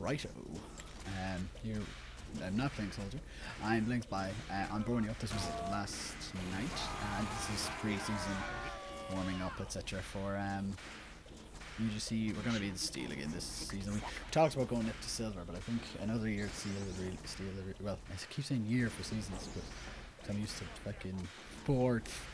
Righto. Here, I'm not playing Soldier. I'm linked by on Borneo. This was last night, and this is pre-season warming up, etc. for UGC. We're going to be the Steel again this season. We talked about going up to Silver, but I think another year at Steel. Well, I keep saying year for seasons, but I'm used to fucking fourth.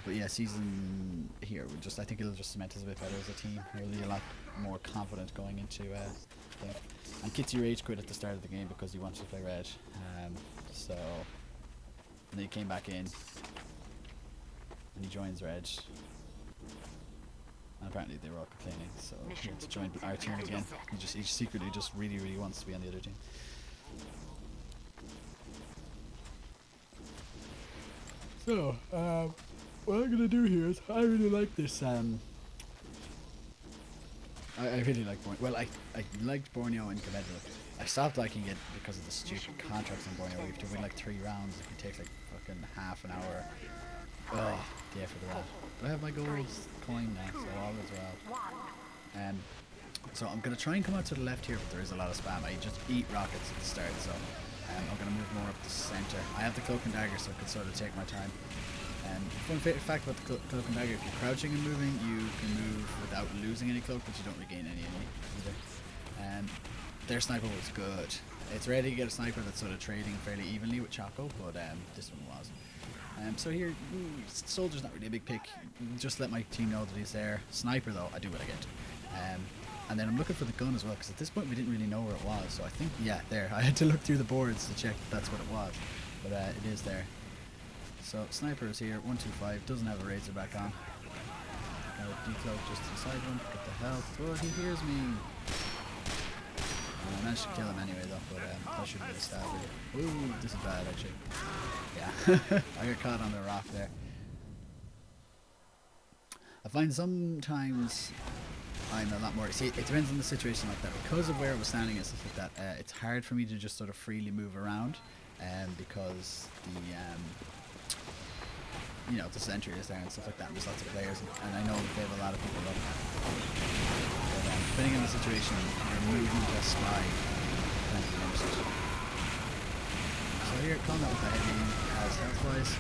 But yeah, season here, I think it'll just cement us a bit better as a team. We'll be a lot more confident going into thing. And Kitsy rage quit at the start of the game because he wanted to play red. And then he came back in and he joins red. And apparently they were all complaining, so he had to join our team again. He secretly just really wants to be on the other team. So, what I'm gonna do here is, I really like this, I really like Borneo. Well, I liked Borneo in competitive. I stopped liking it because of the stupid contracts in Borneo where you have to win like 3 rounds. It takes like fucking half an hour. Oh, the effort of that. But I have my gold coin now, so all is well. So I'm gonna try and come out to the left here, but there is a lot of spam. I just eat rockets at the start, so I'm gonna move more up the center. I have the cloak and dagger, so I can sort of take my time. Fun fact about the cloak and dagger: if you're crouching and moving, you can move without losing any cloak, but you don't regain any either. Their sniper was good. It's rare to get a sniper that's sort of trading fairly evenly with Choco, but this one was. So here, Soldier's not really a big pick. Just let my team know that he's there. Sniper though, I do what I get. And then I'm looking for the gun as well, because at this point we didn't really know where it was. So I think, yeah, there. I had to look through the boards to check that that's what it was, but it is there. So sniper is here, 125, doesn't have a razor back on. Got a decloak just to the side one, get the health. Oh, he hears me. I managed to kill him anyway though, but that shouldn't be a stab really. Ooh, this is bad actually. Yeah, I got caught on the rock there. I find sometimes I'm a lot more, see, it depends on the situation like that. Because of where I was standing and stuff like that, it's hard for me to just sort of freely move around, because the you know, the sentry is there and stuff like that, and there's lots of players, and I know that they have a lot of people up. But depending on the situation, your movement has sky depends on the conversation. So here, combat with the heavy has health-wise.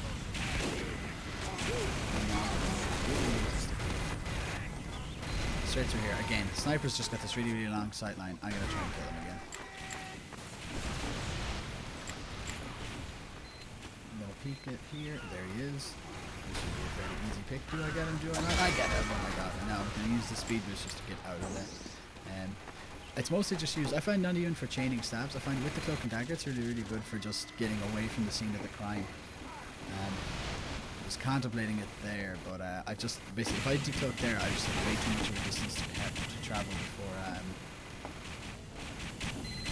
Straight through here. Again, sniper's just got this really long sight line. I'm gonna try and kill him again. No peek it here. There he is. This should be a fairly easy pick. Do I get him? Do I not? I get him. Oh my god. Now I'm going to use the speed boost just to get out of there. It's mostly just used, I find not even for chaining stabs. I find with the cloak and dagger it's really good for just getting away from the scene of the crime. I was contemplating it there, but I just, basically if I decloak there, I just have way too much of a distance to travel before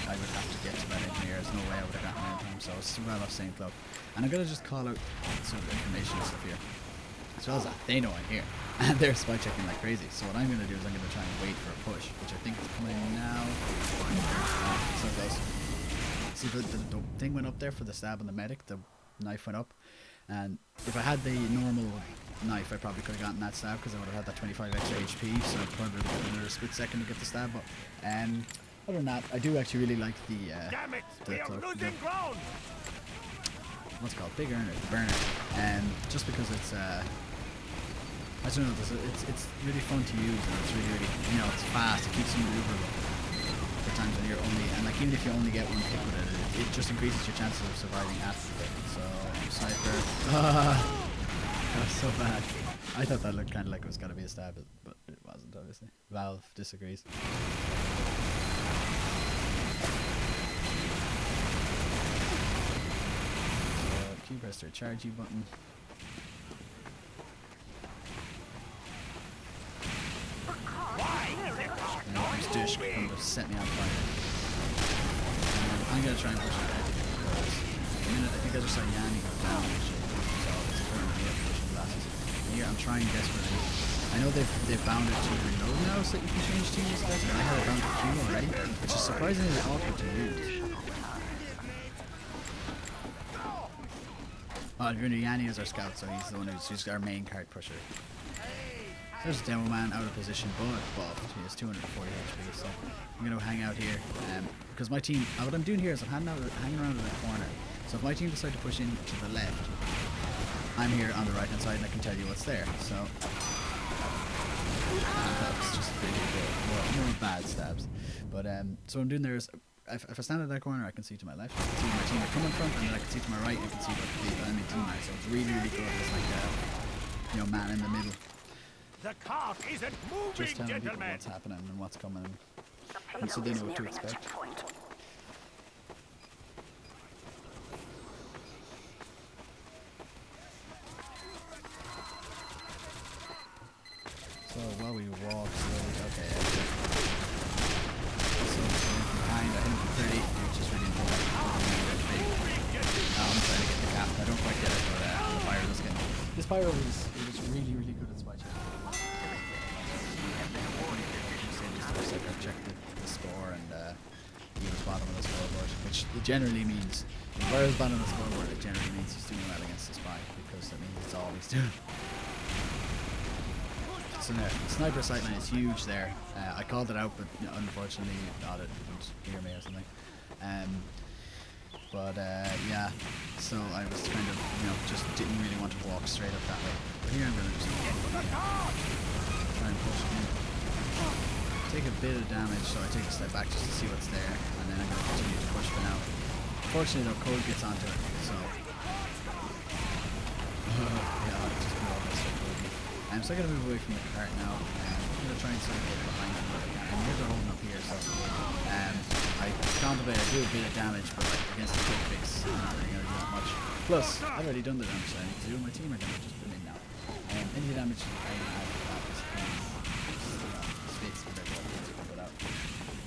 I would have to get to that engineer. There's no way I would have gotten there in time, so it's well off saying cloak. And I'm going to just call out some information and stuff here. As well as that, they know I'm here. And they're spy checking like crazy. So what I'm going to do is I'm going to try and wait for a push, which I think is coming now. So close. See, the thing went up there for the stab on the medic. The knife went up. And if I had the normal knife, I probably could have gotten that stab because I would have had that 25 extra HP. So I'd probably would have got another split second to get the stab. But other than that, I do actually really like the what's it called? Big Earner, the burner. Just because it's I don't know, it's really fun to use, and it's really, you know, it's fast, it keeps you maneuverable for times when you're only, and like even if you only get one hit with it, it just increases your chances of surviving after the hit. So, sniper. That was so bad. I thought that looked kind of like it was going to be a stab, but it wasn't, obviously. Valve disagrees. So, press their charge button. Dish come to set me on fire. I'm gonna try and push it back because the minute I think I just saw Yanni go down and shit, so it's a current air condition glasses. And here I'm trying desperately. I know they've bound it to reload now so that you can change teams and stuff, and I had it bound to Q already, which is surprisingly awkward to use. Oh, Yanni is our scout, so he's the one who's our main card pusher. There's a demo man out of position, but buffed. He has 240 HP, so I'm going to hang out here. Because my team, what I'm doing here is I'm hanging around in the corner. So if my team decide to push in to the left, I'm here on the right hand side and I can tell you what's there. So that's just really good. More bad stabs. But so what I'm doing there is if I stand at that corner, I can see to my left, I can see where my team are coming from, and then I can see to my right, I can see what the enemy team are. So it's really, really good. It's like a man in the middle. The cart isn't moving, Just telling people gentlemen. what's happening and what's coming, and so they know what to expect. So while we walk slowly, okay. So behind, I hit him for 30, which is really important. I'm trying to get the cap. I don't quite get it, but the pyro does get me. This pyro was really, really good at spy check. I checked the score, and he was bottom of the scoreboard, which generally means if Pyro's bottom of the scoreboard, it generally means he's doing well against the spy, because that means it's all he's doing. So now, sniper sightline is huge there. I called it out, but unfortunately not, it didn't hear me or something. Yeah, so I was kind of, just didn't really want to walk straight up that way. But here I'm going to just try and push in. Take a bit of damage, so I take a step back just to see what's there, and then I'm going to continue to push for now. Unfortunately though, Code gets onto it, so yeah, I'll just put all this for Code. So I'm going to move away from the cart now, and I'm going to try and sort of get behind them, but I can. And here's they're holding up here, so I contemplate I do a bit of damage, but like against the quick fix, I'm not really going to do that much. Plus, I've already done the damage that I need to do. My team are going to just put in now. Any damage I have space compared to what I can put out.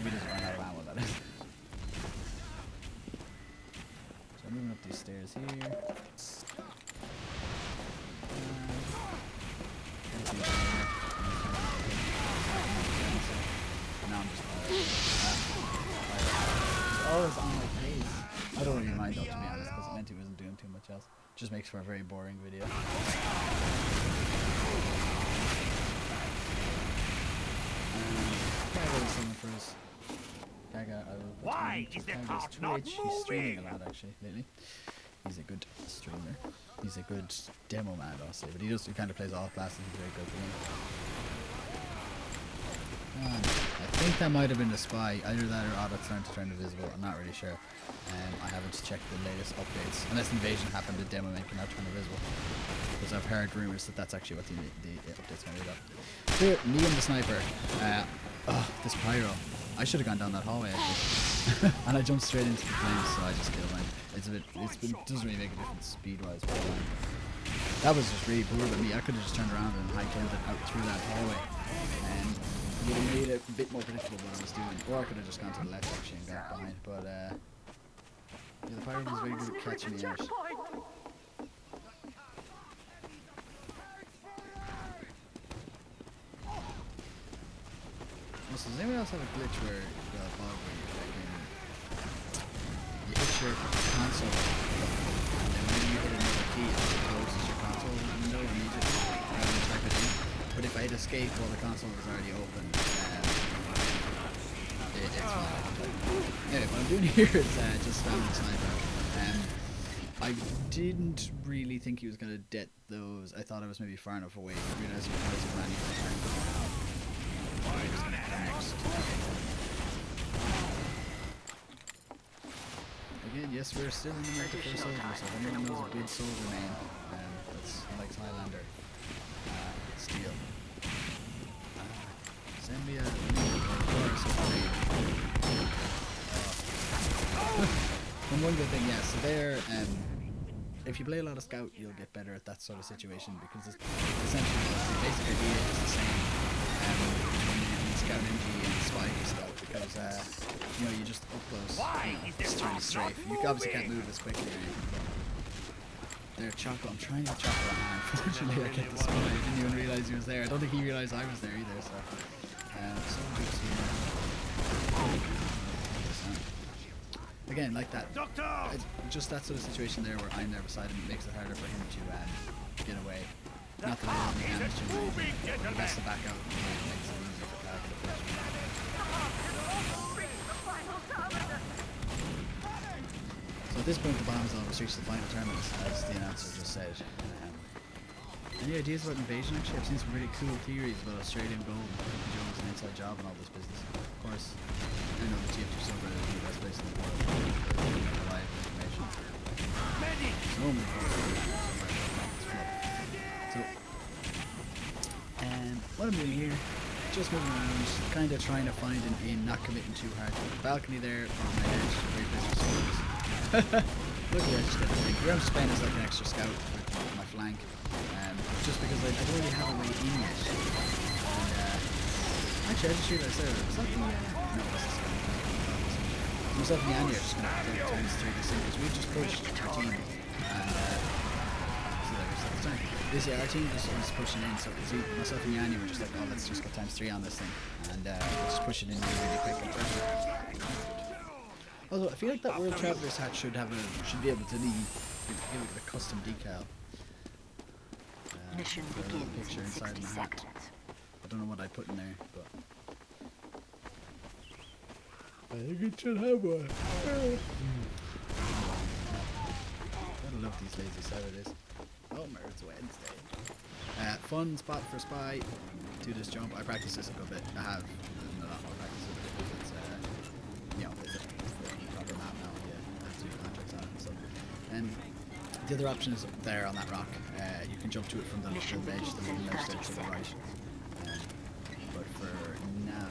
Maybe he doesn't run out of ammo, that is. So I'm moving up these stairs here. Now I'm just always on my face. I don't really mind though, to be honest, because it meant he wasn't doing too much else. Just makes for a very boring video. Kaga is someone for us. Kaga, I will put him to Kaga's Twitch. He's streaming a lot actually lately. He's a good streamer. He's a good demo man, I'll say, but he kind of plays all classes. He's very good for him. I think that might have been the spy. Either that or Audit's starting to turn invisible. I'm not really sure. I haven't checked the latest updates. Unless invasion happened, the demo man can now turn invisible. Because I've heard rumours that that's actually what the update's going to be about. Here, me and the sniper. This pyro. I should have gone down that hallway actually. And I jumped straight into the flames, so I just killed him. It doesn't really make a difference speed-wise. But that was just really poor of me. I could have just turned around and high-tailed it out through that hallway. And it would have made it a bit more predictable what I was doing. Or I could have just gone to the left actually and got behind. But yeah, the pyro was very good at catching me out. So does anyone else have a glitch where you hit your console and then when you hit another key it closes your console window immediately rather than type it in? But if I hit escape while the console was already open, it's fine. Anyway, what I'm doing here is just spamming the sniper. I didn't really think he was going to det those. I thought I was maybe far enough away. I realized he was running again, yes, we're still in the market for a soldier, so if anyone knows a good soldier name, that's like Highlander, Steel. Send me a and one good thing, yeah, so there, if you play a lot of Scout, you'll get better at that sort of situation, because it's essentially the basic idea is the same between Scout MG and Spy Scout, because you just up close, just turn strafe. You obviously can't move as quickly or anything, but there, Choco, I'm trying to get Choco on hand. Fortunately, I get the Spy. I didn't even realise he was there. I don't think he realised I was there either, so soldiers here. Again, like that. Just that sort of situation there where I'm there beside him, it makes it harder for him to get away. Not that I don't damage to the best of back out. It makes it easier for target efficiency. So at this point, the bombs almost reached the final terminus, as the announcer just said. Any ideas about invasion? Actually, I've seen some really cool theories about Australian gold, Jones, an inside job, and all this business. Of course, I know the TF2 subreddit is the best place in the world for reliable information. So many So, what I'm doing here, just moving around, kind of trying to find an in, not committing too hard. The balcony there on my edge, very busy soldiers. Look at that, just get the thing. Where I'm spent is like an extra scout with my flank. Just because I don't really have a way in yet. And, actually, I just realized there, is that the, no, this is going to be myself and Yanni are just going to take turns through this thing, because we've just pushed our team, and, our team just is pushing in, so see, myself and Yanni were just like, oh, let's just get ×3 on this thing, and, we'll just push it in really quick and although, I feel like that World Traveler's hat should be able to give it a custom decal. Mission begins in 60 seconds. I don't know what I put in there, but I think it should have one. I love these lazy Saturdays. Oh, it's Wednesday. Fun spot for spy. Do this jump. I practice this a good bit. I have a lot more practice with it. It's it's a proper map now. Yeah, I have to do contracts on it and stuff. And the other option is up there on that rock. You can jump to it from the left edge, the left side to the right. But for now,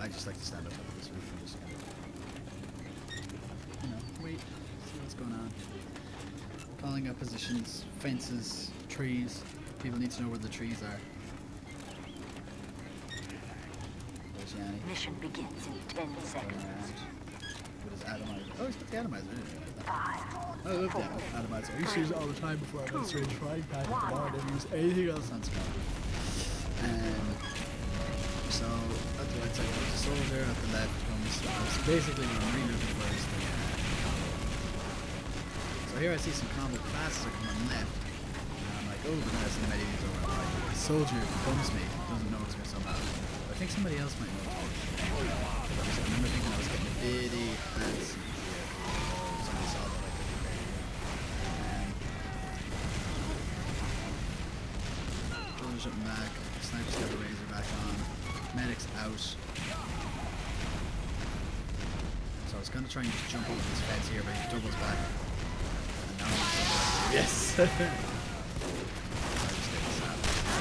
I just like to stand up at this roof and just kind of, wait, see what's going on. Calling up positions, fences, trees. People need to know where the trees are. There's Yanni. Mission begins in 10 seconds. With his atomizer. Oh, he's got the atomizer, isn't he? 5, I love the atomizer. I used to use it all the time before I went straight to frying pan. I never use anything else on Scrim. So, at the right side comes the soldier, at the left comes so basically what I'm really looking for is the combo. So here I see some combo classes are coming left. And I'm like, oh, but that's the mediums over on right. The soldier bumps me, doesn't notice me somehow. But I think somebody else might notice me. I remember thinking I was getting a bitty fancy. Jumping back, sniper's got the razor back on, medic's out. So I was gonna try and just jump over this fence here, but he doubles back. And now I'm yes! I just get the snap. I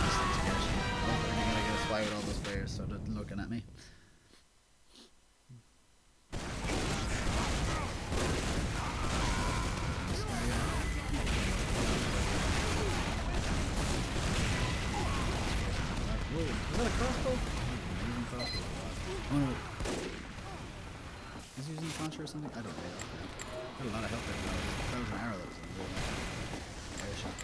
just need to get it. Oh, I'm gonna get a spy with all those players, so they're looking at me. Is that a crossbow? Using crossbow. Oh no. Is he using puncher or something? I don't know. Got a lot of help there. That was an arrow that was in the air shot.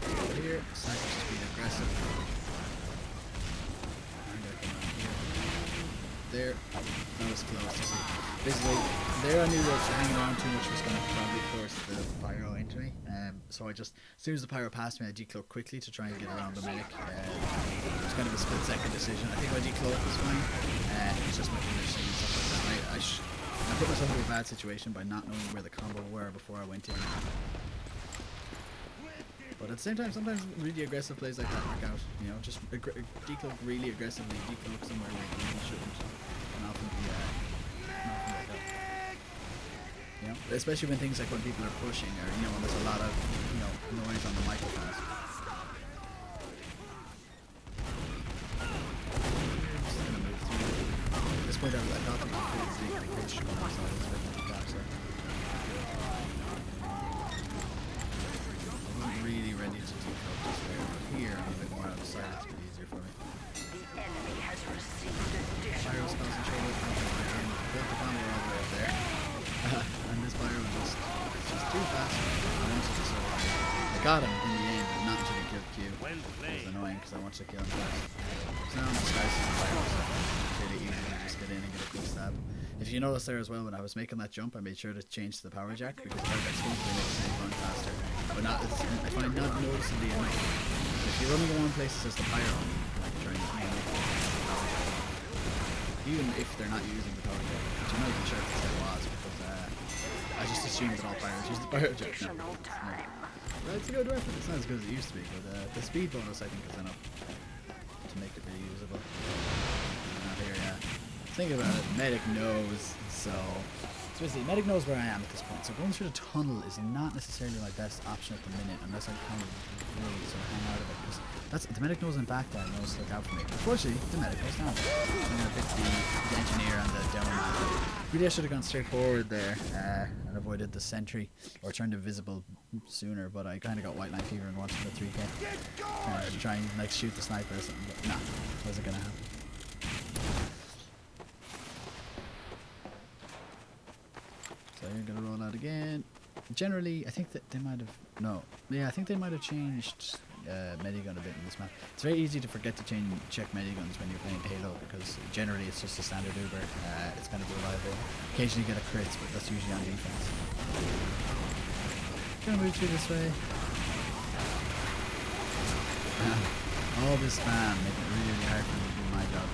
Over here, sniper's just being aggressive. I'm gonna come around here. There. That was close to see. Basically, there I knew that hanging around too much was going to probably force the pyro into me. So I just, as soon as the pyro passed me, I decloaked quickly to try and get around the medic. It was kind of a split-second decision. I think my decloak was fine. It was just my conditioning and stuff like that. I put myself into a bad situation by not knowing where the combo were before I went in. But at the same time, sometimes really aggressive plays like that work out. You know, just decloak really aggressively, decloak somewhere where you really shouldn't, and often be work out. You know, especially when things like when people are pushing, or you know, when there's a lot of noise on the microphones. Just gonna move through. At this point, I thought that we could see the coach come outside. It's a bit much back, so. Really ready to decloak this there, but here I'm a bit more outside, it's a bit easier for me. The enemy has received additional Pyro's concentrated, built the combo all the way up there. And this pyro was just too fast. I wanted to sort of, I got him in the end, but not until he killed Q. It was annoying because I wanted to kill him fast. So now I'm just slicing the pyro, so it's really easy to just get in and get a quick stab. If you notice there as well, when I was making that jump, I made sure to change to the power jack because power jack supposedly makes it run faster. But not, I find not noticeably enough. If you're running around places as the pyro, like trying to power jack, even if they're not using the power jack, which I'm not even sure if there was, because I just assumed that all pyros use the power jack. No. Well, it's a good weapon. It's not as good as it used to be, but the speed bonus I think is enough to make it really usable. Here, yeah. Think about it, medic knows, so basically medic knows where I am at this point, so going through the tunnel is not necessarily my best option at the minute unless I kind of really sort of hang out of it, because that's, the medic knows I'm back there and knows to look out for me. Unfortunately, the medic goes down. I'm going to pick the engineer and the demo man. Really I should have gone straight forward there and avoided the sentry, or turned invisible sooner, but I kind of got white line fever and wanted the 3k to try and like shoot the sniper or something, but nah, wasn't going to happen. So you're gonna roll out again. Generally, I think that they might have I think they might have changed Medigun a bit in this map. It's very easy to forget to check Mediguns when you're playing Halo because generally it's just a standard Uber. It's kind of reliable. Occasionally you get a crit, but that's usually on defense. Gonna move through this way. All this spam making it really, really hard for me to do my job.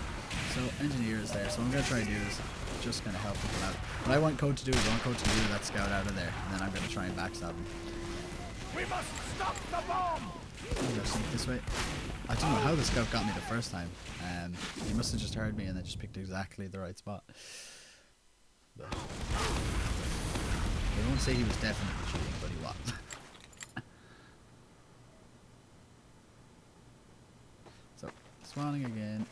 So engineer is there. So what I'm gonna try to do is just going to help people out. What I want Code to do is I want Code to lure that scout out of there, and then I'm going to try and backstab him. We must stop the bomb! I'm going to sneak this way. I don't know how the scout got me the first time. He must have just heard me and then just picked exactly the right spot. But I won't say he was definitely cheating, but he was. So, spawning again.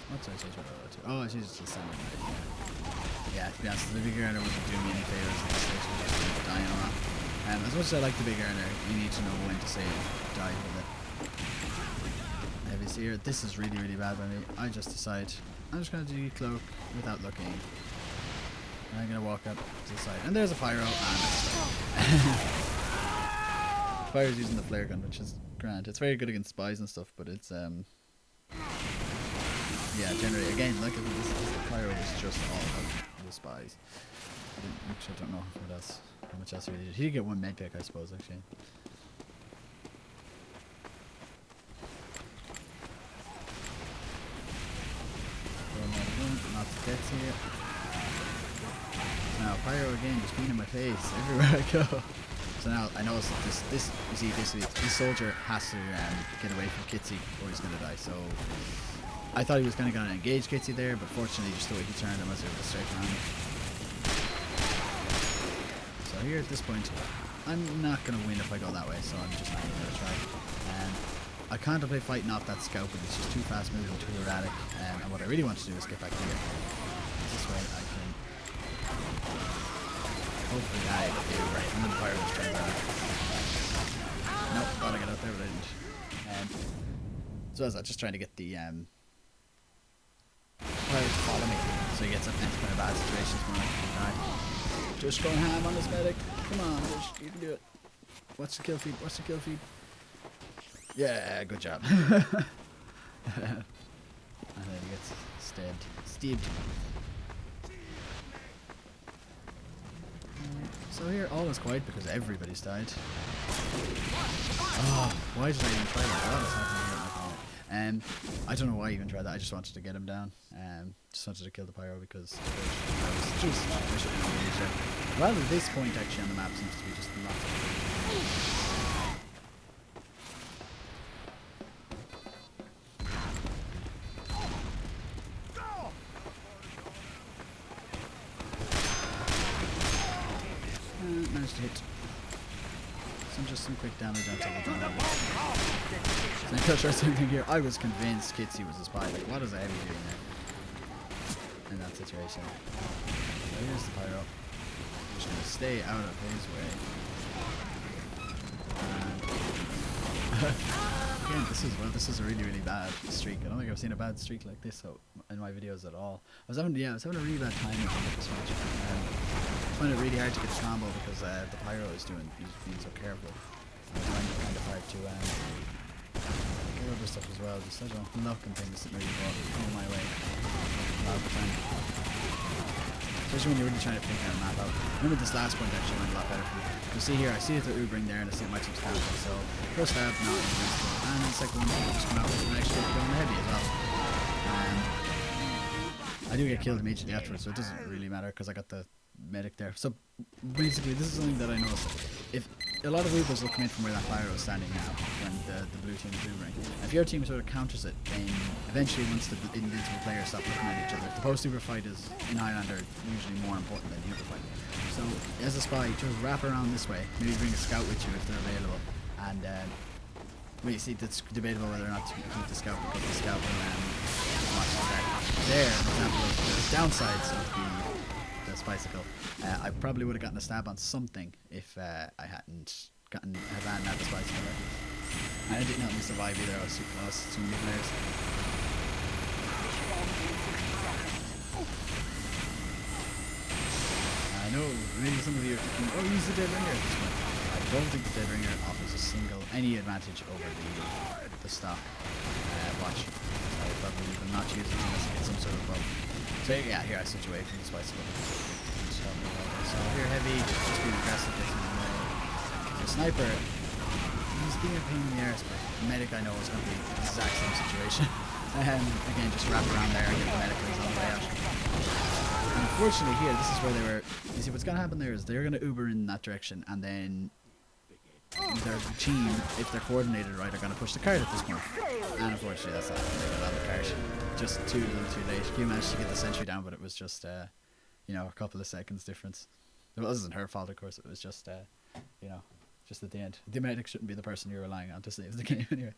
What did I change my roller to? Oh, I changed it to the center. Yeah, to be honest, the big earner wasn't doing me any favors at this stage, we're just dying a lot. As much as I like the big earner, you need to know when to say die with it. Heavy seer, this is really, really bad by me. I just decide I'm just going to decloak without looking. And I'm going to walk up to the side. And there's a pyro, and Pyro's using the flare gun, which is grand. It's very good against spies and stuff, but it's yeah, generally, again, like this pyro is just all about the spies. Actually, I don't know what else, how much else he did. He did get one med pick, I suppose, actually. Not to death here. Now, pyro again, just being in my face everywhere I go. So now I know this soldier has to get away from Kitsy or he's gonna die. So I thought he was gonna engage Kitsy there, but fortunately just the way he turned, I was able to straight around him. So here at this point, I'm not gonna win if I go that way, so I'm just not even gonna try. I contemplate fighting off that scout, but it's just too fast moving, too erratic. And what I really want to do is get back here. This way I can hopefully die. Right, and then the pyro just turns out. Nope, thought I got out there, but I didn't. So as I was just trying to get the pyro to follow me, so he gets up into kind of bad situations when I can die. Just going ham on this medic. Come on, you can do it. Watch the kill feed. Watch the kill feed. Yeah, good job. And then he gets stabbed. So here all is quiet because everybody's died. Oh, why did I even try that? What is happening here? I don't know why I even tried that. I just wanted to get him down. Just wanted to kill the pyro because I was just well, at this point actually on the map seems to be just not. Managed to hit some quick damage onto the ground. So I try same thing here. I was convinced Kitsy was a spy. Like, what is I ever doing there in that situation? So here's the pyro. I'm just gonna stay out of his way. And again, this is a really, really bad streak. I don't think I've seen a bad streak like this in my videos at all. I was having a really bad time with this match. I find it really hard to get the combo because the pyro is being so careful. I find it kind of hard to get other stuff as well. Just I don't know, luck and things that maybe go my way a lot of the time. especially when you're really trying to figure a map out. Remember this last point actually went a lot better for me. You see here, I see that they're Ubering there, and I see that my team's cancelled, so first stab, not invincible, and the second one, just come out and actually get on the heavy as well. I do get killed immediately afterwards, so it doesn't really matter because I got the medic there. So basically, this is something that I noticed. If a lot of Ubers will come in from where that fire is standing now, when the blue team is Ubering. If your team sort of counters it, then eventually once the invincible players stop looking at each other, the post-Uber fight is in Highland are usually more important than the Uber fight. So as a spy, just wrap around this way. Maybe bring a scout with you if they're available, and well, you see, it's debatable whether or not to keep the scout because the scout will watch that. There, an example of the downsides of the Spicicle. I probably would have gotten a stab on something if I hadn't gotten a van at the Spicicle. And I didn't help me survive either, I was too close to many players. I know, maybe some of you are thinking, oh, use the Dead Ringer at this point. I don't think the Dead Ringer offers any advantage over the stock watch. I probably will not use it unless I get some sort of bug. So yeah, here I switch away from the Spicicle. So here heavy, just being aggressive, gets in the way. So sniper, he's being a pain in the arse, but medic I know is going to be the exact same situation. Again, just wrap around there and get the medic on the way out. And unfortunately here, this is where they were, you see what's going to happen there is they're going to Uber in that direction, and then their team, if they're coordinated right, are going to push the cart at this point. And unfortunately that's not going to get on the cart. Just too little too late. You managed to get the sentry down, but it was just you know, a couple of seconds difference. It wasn't her fault, of course. It was just you know, just at the end. The medic shouldn't be the person you're relying on to save the game anyway.